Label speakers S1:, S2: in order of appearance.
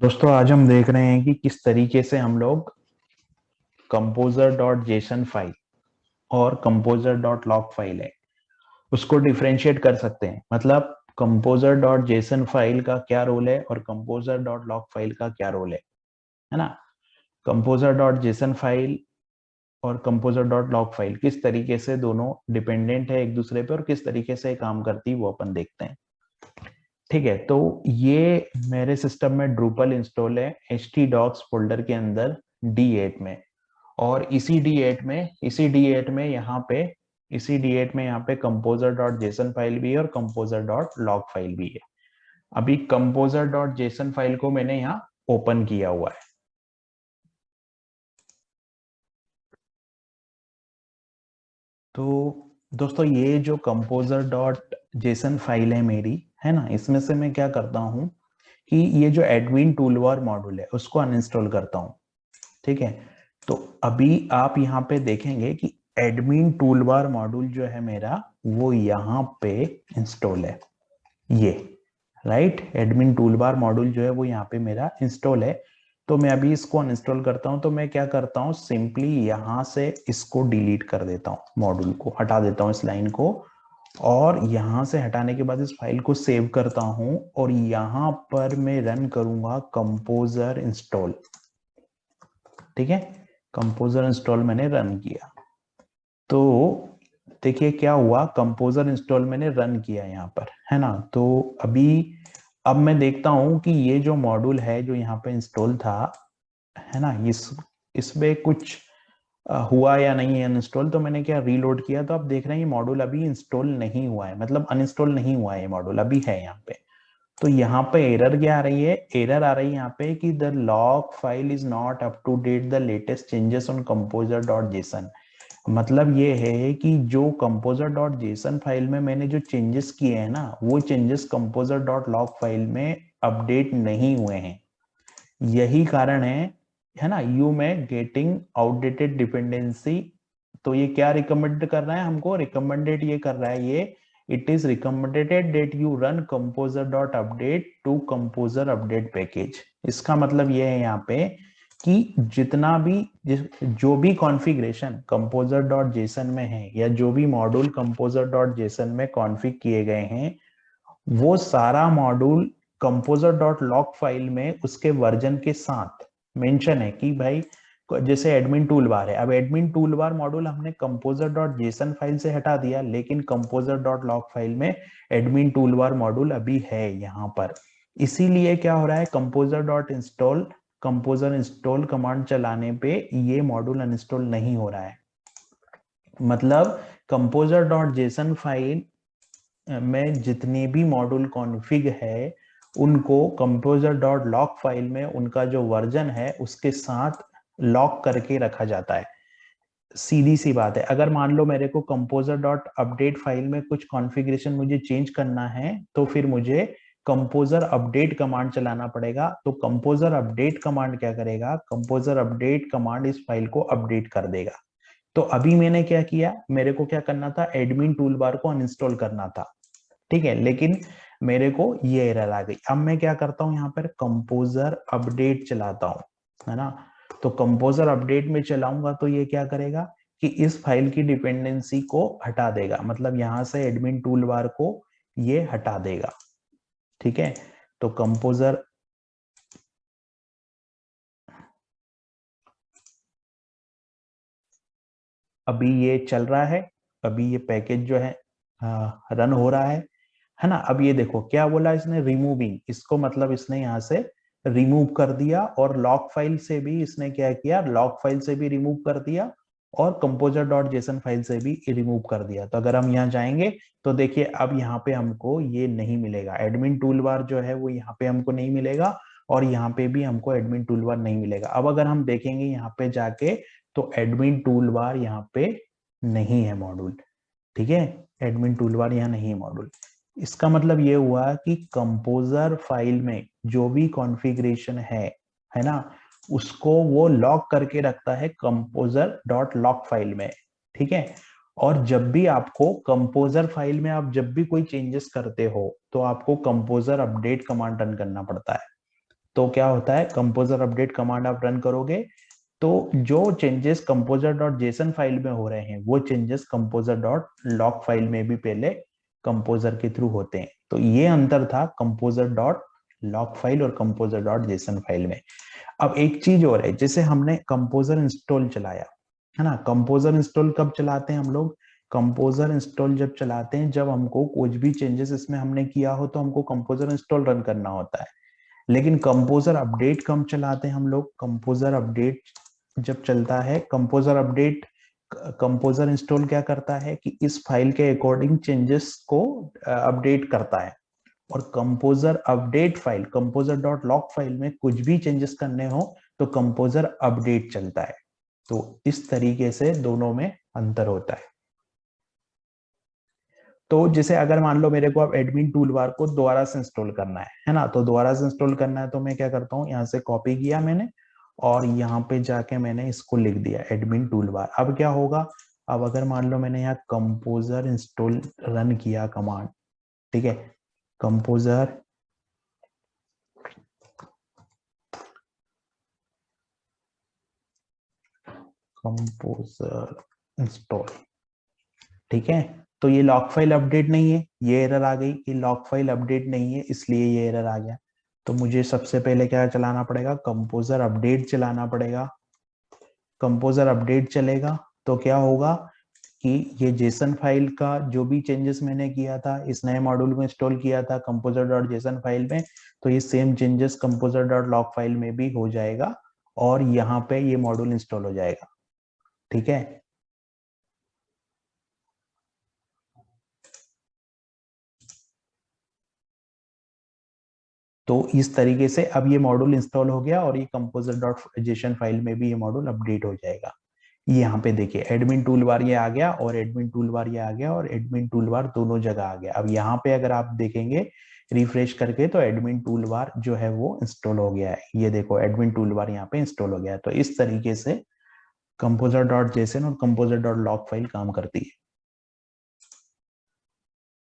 S1: दोस्तों आज हम देख रहे हैं कि किस तरीके से हम लोग कंपोजर डॉट जेसन फाइल और कंपोजर डॉट लॉग फाइल है उसको डिफरेंशिएट कर सकते हैं। मतलब कंपोजर डॉट जेसन फाइल का क्या रोल है और कंपोजर डॉट लॉग फाइल का क्या रोल है ना। कंपोजर डॉट जेसन फाइल और कंपोजर डॉट लॉग फाइल किस तरीके से दोनों डिपेंडेंट है एक दूसरे पे और किस तरीके से काम करती है वो अपन देखते हैं। ठीक है, तो ये मेरे सिस्टम में ड्रूपल इंस्टॉल है htdocs फोल्डर के अंदर D8 में। और इसी D8 में यहाँ पे कंपोजर डॉट जेसन फाइल भी है और कंपोजर डॉट लॉग फाइल भी है। अभी कंपोजर डॉट जेसन फाइल को मैंने यहाँ ओपन किया हुआ है। तो दोस्तों ये जो कंपोजर डॉट जेसन फाइल है मेरी, है ना, इसमें से मैं क्या करता हूँ कि ये जो एडमिन टूलबार मॉड्यूल है उसको अनइंस्टॉल करता हूँ। ठीक है, तो अभी आप यहाँ पे देखेंगे कि एडमिन टूलबार मॉड्यूल जो है मेरा वो यहाँ पे इंस्टॉल है। ये राइट, एडमिन टूलबार मॉड्यूल जो है वो यहाँ पे मेरा इंस्टॉल है। तो मैं अभी इसको अनइंस्टॉल करता हूँ। तो मैं क्या करता हूँ, सिंपली यहाँ से इसको डिलीट कर देता हूँ, मॉड्यूल को हटा देता हूँ, इस लाइन को। और यहाँ से हटाने के बाद इस फाइल को सेव करता हूँ और यहाँ पर मैं रन करूंगा कंपोजर इंस्टॉल। ठीक है, कंपोजर इंस्टॉल मैंने रन किया तो देखिए क्या हुआ, कंपोजर इंस्टॉल मैंने रन किया यहाँ पर, है ना। तो अभी अब मैं देखता हूँ कि ये जो मॉड्यूल है जो यहाँ पे इंस्टॉल था, है ना, इसमें कुछ हुआ या नहीं है इंस्टॉल। तो मैंने क्या रीलोड किया तो आप देख रहे हैं ये मॉड्यूल अभी इंस्टॉल नहीं हुआ है, मतलब अनइंस्टॉल नहीं हुआ है, ये मॉड्यूल अभी है यहाँ पे। तो यहाँ पे एरर क्या आ रही है, एरर आ रही है यहाँ पे कि the log file is not up to date the latest changes on composer dot JSON. मतलब ये है कि जो कंपोजर डॉट जेसन फाइल में मैंने जो चेंजेस किए हैं ना, वो changes composer dot log file में अपडेट नहीं हुए हैं। यही कारण है ना, यू में गेटिंग आउटडेटेड डिपेंडेंसी। तो ये क्या रिकमेंड कर रहा है हमको, रिकमेंडेड ये कर रहा है ये, it is recommended that you run composer dot update to composer update package. इसका मतलब ये है यहाँ पे कि जितना भी जो भी कॉन्फ़िगरेशन कंपोजर डॉट जेसन में है या जो भी मॉड्यूल कंपोजर डॉट जेसन में कॉन्फ़िग किए गए हैं, वो सारा module composer dot log file में उसके वर्जन के साथ मेंशन है कि भाई जैसे एडमिन टूल बार है। अब एडमिन टूल बार मॉड्यूल हमने कंपोजर डॉट जेसन फाइल से हटा दिया, लेकिन कंपोजर डॉट लॉग फाइल में एडमिन टूल बार मॉड्यूल अभी है यहाँ पर। इसीलिए क्या हो रहा है, कंपोजर इंस्टॉल कमांड चलाने पे ये मॉड्यूल अनइंस्टॉल नहीं हो रहा है। मतलब कंपोजर डॉट जेसन फाइल में जितने भी मॉड्यूल कॉन्फ़िग है उनको कंपोजर डॉट लॉग फाइल में उनका जो वर्जन है उसके साथ लॉक करके रखा जाता है। सीधी सी बात है, अगर मान लो मेरे को कंपोजर डॉट अपडेट फाइल में कुछ कॉन्फ़िगरेशन मुझे चेंज करना है तो फिर मुझे कंपोजर अपडेट कमांड चलाना पड़ेगा। तो कंपोजर अपडेट कमांड क्या करेगा, कंपोजर अपडेट कमांड इस फाइल को अपडेट कर देगा। तो अभी मैंने क्या किया, मेरे को क्या करना था, एडमिन टूल बार को अनइंस्टॉल करना था। ठीक है, लेकिन मेरे को ये एरर आ गई। अब मैं क्या करता हूँ, यहाँ पर कंपोजर अपडेट चलाता हूँ, है ना। तो कंपोजर अपडेट में चलाऊंगा तो ये क्या करेगा कि इस फाइल की डिपेंडेंसी को हटा देगा, मतलब यहां से एडमिन टूल बार को ये हटा देगा। ठीक है, तो कंपोजर अभी ये चल रहा है, अभी ये पैकेज जो है रन हो रहा है ना। अब ये देखो क्या बोला इसने, रिमूविंग, इसको मतलब इसने यहाँ से रिमूव कर दिया और लॉग फाइल से भी इसने क्या किया, लॉग फाइल से भी रिमूव कर दिया और कंपोजर डॉट जेसन फाइल से भी रिमूव कर दिया। तो अगर हम यहाँ जाएंगे तो देखिए अब यहाँ पे हमको ये नहीं मिलेगा, एडमिन टूल बार जो है वो यहाँ पे हमको नहीं मिलेगा और यहाँ पे भी हमको एडमिन टूल बार नहीं मिलेगा। अब अगर हम देखेंगे यहाँ पे जाके तो एडमिन टूल बार यहाँ पे नहीं है मॉड्यूल। ठीक है, एडमिन टूल बार यहाँ नहीं है मॉड्यूल। इसका मतलब ये हुआ कि कंपोजर फाइल में जो भी कॉन्फ़िगरेशन है ना, उसको वो लॉक करके रखता है कंपोजर डॉट लॉक फाइल में। ठीक है, और जब भी आपको कंपोजर फाइल में आप जब भी कोई चेंजेस करते हो तो आपको कंपोजर अपडेट कमांड रन करना पड़ता है। तो क्या होता है, कंपोजर अपडेट कमांड आप रन करोगे तो जो changes composer dot JSON file में हो रहे हैं वो changes composer dot log file में भी पहले कंपोजर के थ्रू होते हैं। तो ये अंतर था कंपोजर डॉट लॉग फाइल और कंपोजर डॉट जेसन फाइल में। अब एक चीज और है, जैसे हमने कंपोजर इंस्टॉल चलाया है ना, कंपोजर इंस्टॉल कब चलाते हैं हम लोग, कंपोजर इंस्टॉल जब चलाते हैं जब हमको कुछ भी चेंजेस इसमें हमने किया हो तो हमको कंपोजर इंस्टॉल रन करना होता है। लेकिन कंपोजर अपडेट कब चलाते हैं हम लोग, कंपोजर अपडेट जब चलता है, कंपोजर अपडेट कंपोजर इंस्टॉल क्या करता है कि इस फाइल के अकॉर्डिंग चेंजेस को अपडेट करता है। और composer update file composer dot log file में कुछ भी चेंजेस करने हो तो कंपोजर अपडेट चलता है। तो इस तरीके से दोनों में अंतर होता है। तो जैसे अगर मान लो मेरे को अब एडमिन टूलबार को दोबारा से इंस्टॉल करना है ना, तो दोबारा से इंस्टॉल करना है तो मैं क्या करता हूँ, यहाँ से कॉपी किया मैंने और यहाँ पे जाके मैंने इसको लिख दिया एडमिन टूलबार। अब क्या होगा, अब अगर मान लो मैंने यहाँ कंपोजर इंस्टॉल रन किया कमांड, ठीक है, कंपोजर कंपोजर इंस्टॉल, ठीक है, तो ये लॉग फाइल अपडेट नहीं है, ये एरर आ गई कि लॉग फाइल अपडेट नहीं है इसलिए ये एरर आ गया। तो मुझे सबसे पहले क्या चलाना पड़ेगा, कंपोजर अपडेट चलाना पड़ेगा। कंपोजर अपडेट चलेगा तो क्या होगा कि ये जेसन फाइल का जो भी चेंजेस मैंने किया था इस नए मॉड्यूल में इंस्टॉल किया था कंपोजर डॉट जेसन फाइल में, तो ये same changes composer dot log file में भी हो जाएगा और यहाँ पे ये मॉड्यूल इंस्टॉल हो जाएगा। ठीक है, तो इस तरीके से अब ये मॉड्यूल इंस्टॉल हो गया और ये कंपोजर डॉट जेसन फाइल में भी ये मॉड्यूल अपडेट हो जाएगा। यहाँ पे देखिए एडमिन टूल बार ये आ गया और एडमिन टूल बार ये आ गया और एडमिन टूल बार दोनों जगह आ गया। अब यहाँ पे अगर आप देखेंगे रिफ्रेश करके तो एडमिन टूल बार जो है वो इंस्टॉल हो गया है, ये देखो एडमिन टूल बार यहाँ पे इंस्टॉल हो गया है। तो इस तरीके से कंपोजर डॉट जेसन और कंपोजर डॉट लॉग फाइल काम करती है।